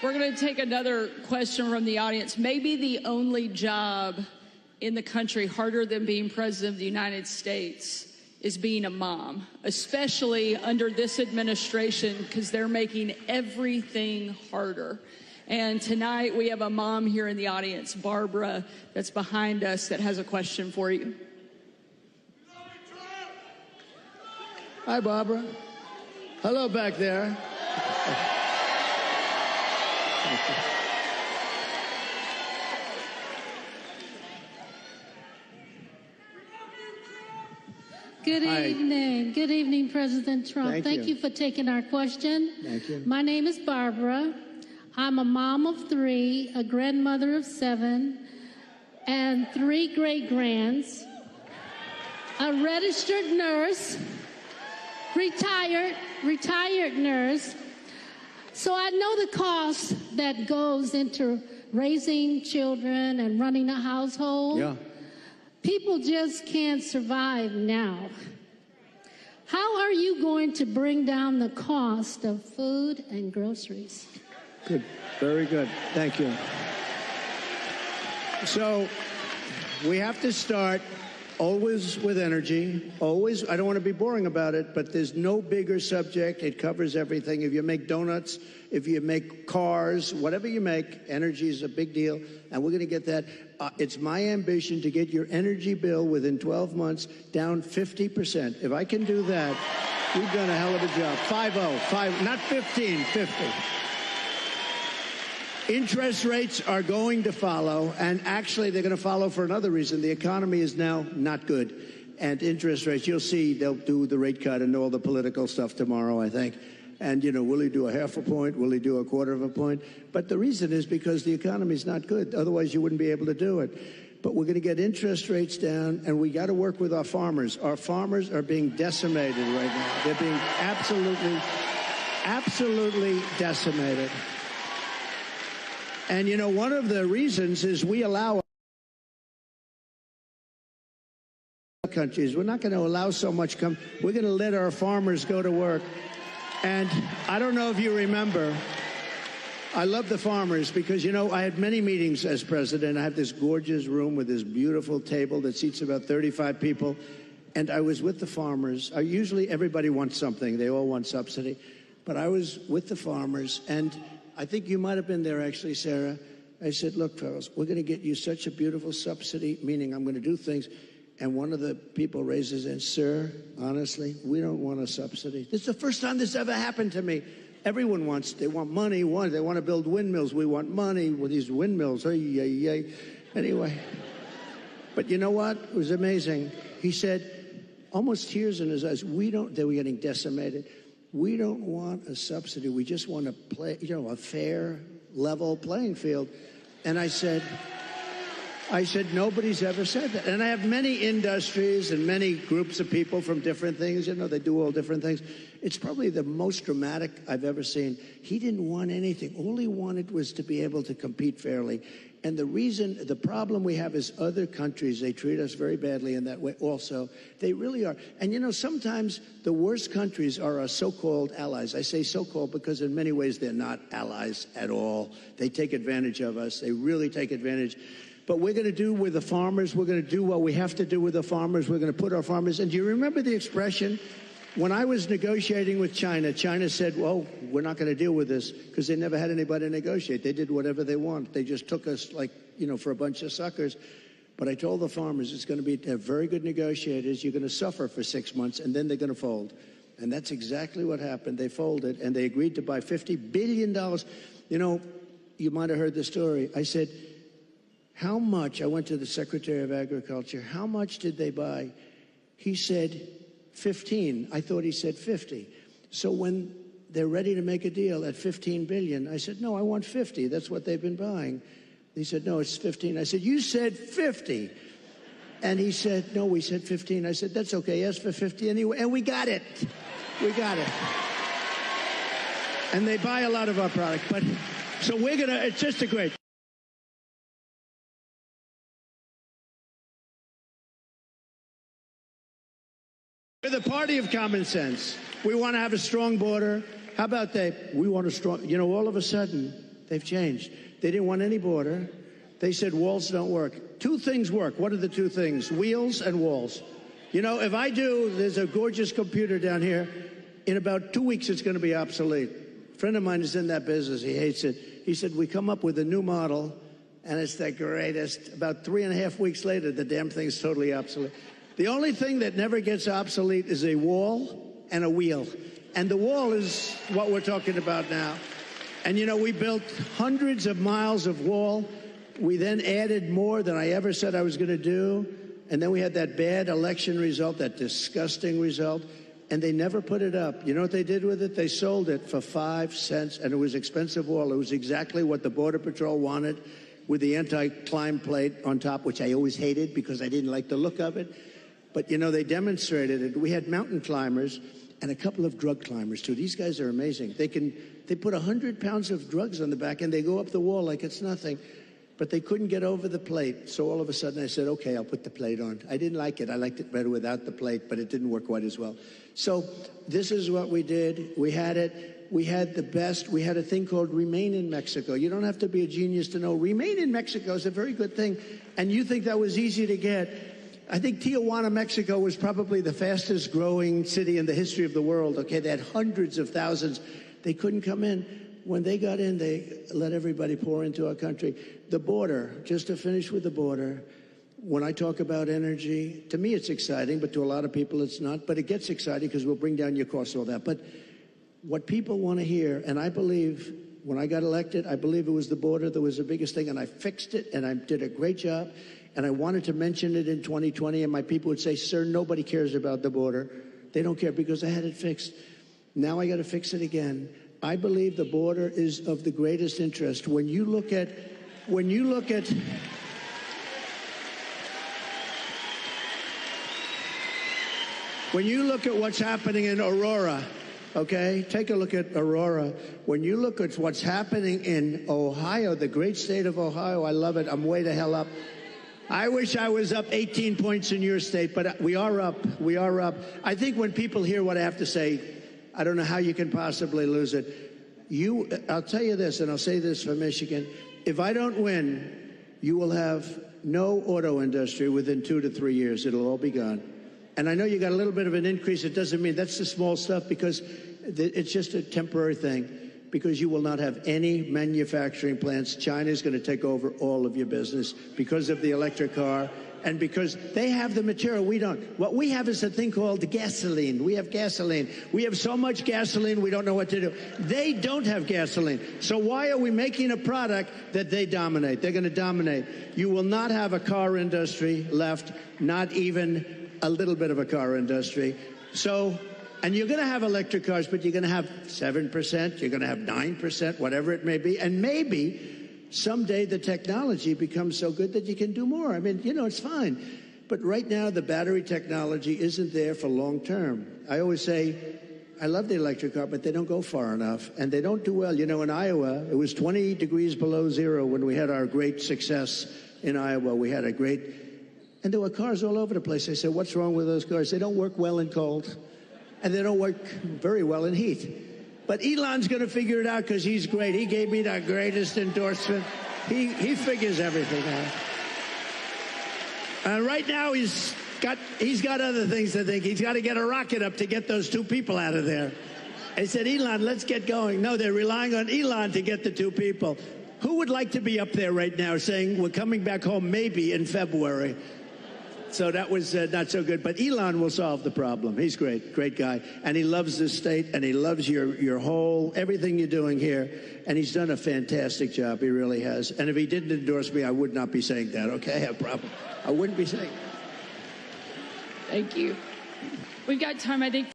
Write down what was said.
We're going to take another question from the audience. Maybe the only job in the country harder than being president of the United States is being a mom, especially under this administration, because they're making everything harder. And tonight we have a mom here in the audience, Barbara, that's behind us, that has a question for you. Hi, Barbara. Hello back there. Good evening. Good evening, President Trump. Thank you for taking our question. Thank you. My name is Barbara. I'm a mom of 3, a grandmother of 7, and 3 great-grands, a registered nurse, retired nurse. So I know the cost that goes into raising children and running a household. Yeah. People just can't survive now. How are you going to bring down the cost of food and groceries? Good. Very good. Thank you. So we have to start always with energy. Always. I don't want to be boring about it, but there's no bigger subject. It covers everything. If you make donuts, if you make cars, whatever you make, energy is a big deal, and we're going to get that. It's my ambition to get your energy bill within 12 months down 50%. If I can do that, you've done a hell of a job. 5-0, not 15, 50. Interest rates are going to follow, and actually they're going to follow for another reason. The economy is now not good, and interest rates, you'll see they'll do the rate cut and all the political stuff tomorrow, I think. And, you know, will he do a half a point? Will he do a quarter of a point? But the reason is because the economy is not good. Otherwise, you wouldn't be able to do it. But we're going to get interest rates down, and we got to work with our farmers. Our farmers are being decimated right now. They're being absolutely decimated. And, you know, one of the reasons is we allow countries. We're not going to allow so much come. We're going to let our farmers go to work. And I don't know if you remember, I love the farmers because, you know, I had many meetings as president. I have this gorgeous room with this beautiful table that seats about 35 people. And I was with the farmers. Usually everybody wants something. They all want subsidy. But I was with the farmers, and I think you might have been there, actually, Sarah. I said, look, fellas, we're going to get you such a beautiful subsidy, meaning I'm going to do things. And one of the people raises in, sir, honestly, we don't want a subsidy. This is the first time this ever happened to me. Everyone wants, they want money. They want to build windmills. We want money with these windmills. Anyway, but you know what? It was amazing. He said, almost tears in his eyes, they were getting decimated. We don't want a subsidy. We just want to play, you know, a fair, level playing field. And I said, nobody's ever said that. And I have many industries and many groups of people from different things. You know, they do all different things. It's probably the most dramatic I've ever seen. He didn't want anything. All he wanted was to be able to compete fairly. And the problem we have is other countries, they treat us very badly in that way also. They really are. And, you know, sometimes the worst countries are our so-called allies. I say so-called because in many ways they're not allies at all. They take advantage of us. They really take advantage. But we're going to do with the farmers. We're going to do what we have to do with the farmers. We're going to put our farmers. And do you remember the expression? When I was negotiating with China, China said, well, we're not going to deal with this because they never had anybody negotiate. They did whatever they want. They just took us like, you know, for a bunch of suckers. But I told the farmers it's going to be very good negotiators. You're going to suffer for 6 months, and then they're going to fold. And that's exactly what happened. They folded, and they agreed to buy $50 billion. You know, you might have heard the story. I said, how much? I went to the Secretary of Agriculture. How much did they buy? He said 15. I thought he said 50. So when they're ready to make a deal at 15 billion, I said, no, I want 50. That's what they've been buying. He said, no, it's 15. I said, you said 50. And he said, no, we said 15. I said, that's okay. Ask for 50 anyway. And we got it. We got it. And they buy a lot of our product. But so we're going to, it's just a great. We're the party of common sense. We want to have a strong border. How about we want a strong, you know, all of a sudden, They've changed. They didn't want any border. They said walls don't work. Two things work. What are the two things? Wheels and walls. You know, if I do, there's a gorgeous computer down here. In about 2 weeks, it's going to be obsolete. A friend of mine is in that business. He hates it. He said, we come up with a new model, and it's the greatest. About 3.5 weeks later, the damn thing's totally obsolete. The only thing that never gets obsolete is a wall and a wheel. And the wall is what we're talking about now. And, you know, we built hundreds of miles of wall. We then added more than I ever said I was going to do. And then we had that bad election result, that disgusting result. And they never put it up. You know what they did with it? They sold it for 5 cents, and it was expensive wall. It was exactly what the Border Patrol wanted, with the anti-climb plate on top, which I always hated because I didn't like the look of it. But, you know, they demonstrated it. We had mountain climbers and a couple of drug climbers, too. These guys are amazing. They put 100 pounds of drugs on the back, and they go up the wall like it's nothing. But they couldn't get over the plate. So all of a sudden I said, okay, I'll put the plate on. I didn't like it. I liked it better without the plate, but it didn't work quite as well. So this is what we did. We had it. We had the best. We had a thing called Remain in Mexico. You don't have to be a genius to know Remain in Mexico is a very good thing. And you think that was easy to get. I think Tijuana, Mexico was probably the fastest growing city in the history of the world. Okay, they had hundreds of thousands. They couldn't come in. When they got in, they let everybody pour into our country. The border, just to finish with the border, when I talk about energy, to me it's exciting, but to a lot of people it's not. But it gets exciting because we'll bring down your costs, all that. But what people want to hear, and I believe when I got elected, I believe it was the border that was the biggest thing, and I fixed it, and I did a great job. And I wanted to mention it in 2020, and my people would say, sir, nobody cares about the border. They don't care because I had it fixed. Now I got to fix it again. I believe the border is of the greatest interest. When you look at what's happening in Aurora, okay? Take a look at Aurora. When you look at what's happening in Ohio, the great state of Ohio, I love it. I'm way the hell up. I wish I was up 18 points in your state, but we are up. We are up. I think when people hear what I have to say, I don't know how you can possibly lose it. I'll tell you this, and I'll say this for Michigan. If I don't win, you will have no auto industry within 2 to 3 years. It'll all be gone. And I know you got a little bit of an increase. It doesn't mean that's the small stuff because it's just a temporary thing. Because you will not have any manufacturing plants. China is going to take over all of your business because of the electric car and because they have the material we don't. What we have is a thing called gasoline. We have gasoline. We have so much gasoline we don't know what to do. They don't have gasoline. So why are we making a product that they dominate? They're going to dominate. You will not have a car industry left, not even a little bit of a car industry. So... And you're going to have electric cars, but you're going to have 7%, you're going to have 9%, whatever it may be. And maybe someday the technology becomes so good that you can do more. I mean, you know, it's fine. But right now, the battery technology isn't there for long term. I always say, I love the electric car, but they don't go far enough. And they don't do well. You know, in Iowa, it was 20 degrees below zero when we had our great success in Iowa. We had a great... And there were cars all over the place. I said, what's wrong with those cars? They don't work well in cold. And they don't work very well in heat. But Elon's going to figure it out because he's great. He gave me the greatest endorsement. He figures everything out. And right now he's got other things to think. He's got to get a rocket up to get those 2 people out of there. I said, Elon, let's get going. No, they're relying on Elon to get the 2 people. Who would like to be up there right now saying we're coming back home maybe in February? So that was not so good. But Elon will solve the problem. He's great, great guy. And he loves this state, and he loves your whole, everything you're doing here. And he's done a fantastic job. He really has. And if he didn't endorse me, I would not be saying that, okay? I wouldn't be saying that. Thank you. We've got time, I think.